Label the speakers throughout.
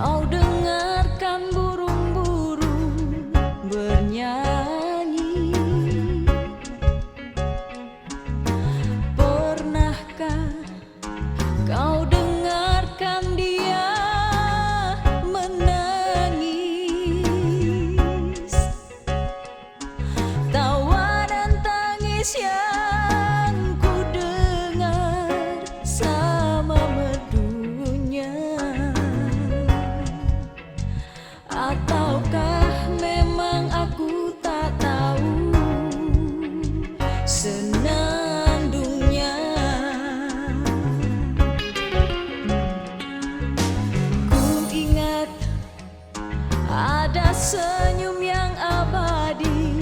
Speaker 1: Kau dengarkan burung-burung bernyanyi. Pernahkah kau dengarkan dia menangis? Tawa dan tangis yang ku dengar sama merdunya. Ataukah memang aku tak tahu senandungnya? Ku ingat ada senyum yang abadi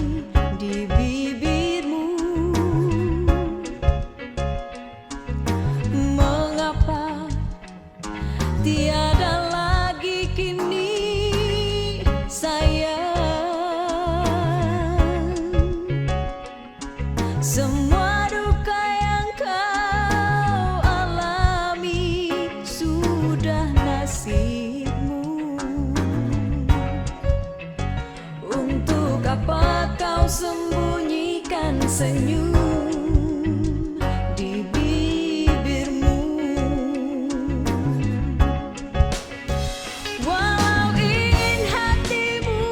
Speaker 1: di bibirmu. Mengapa tiada lagi kini sayang? Semua duka yang kau alami sudah nasibmu. Untuk apa kau sembunyikan senyum di bibirmu? Walau ingin hatimu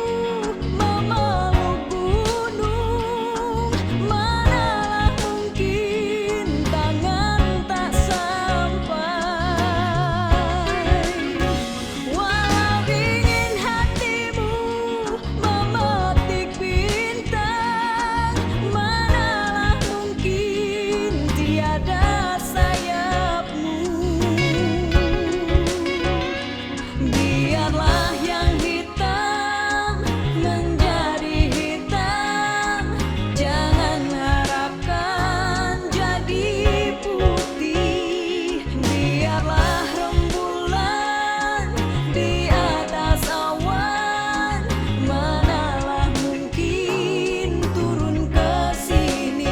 Speaker 1: memeluk gunung, manalah mungkin tangan tak sampai. Walau ingin hatimu memetik bintang, manalah mungkin tiada sayapmu. Biarlah yang hitam menjadi hitam, jangan harapkan jadi putih. Biarlah rembulan di atas awan, manalah mungkin turun ke sini.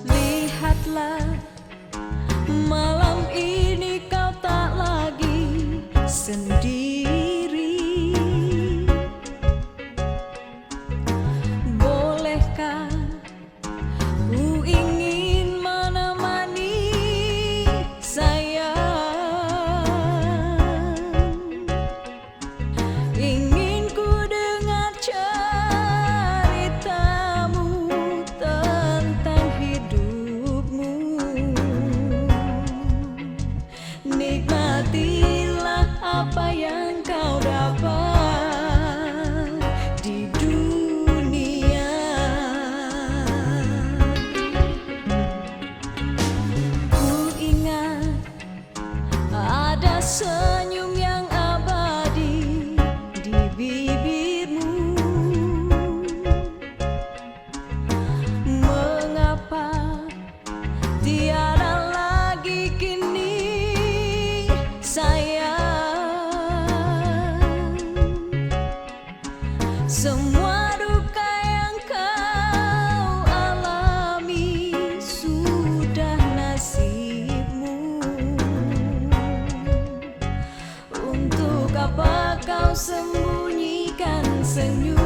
Speaker 1: Lihatlah, malam ini kau tak lagi sendiri. Bolehkah ku ingin menemani sayang? Ingin ku dengar ceritamu tentang hidupmu. Nikmatilah apa yang kau dapat di dunia. Ku ingat ada senyum yang abadi di bibirmu. Mengapa tiada lagi kini sayang? Semua duka yang kau alami sudah nasibmu. Untuk apa kau sembunyikan senyum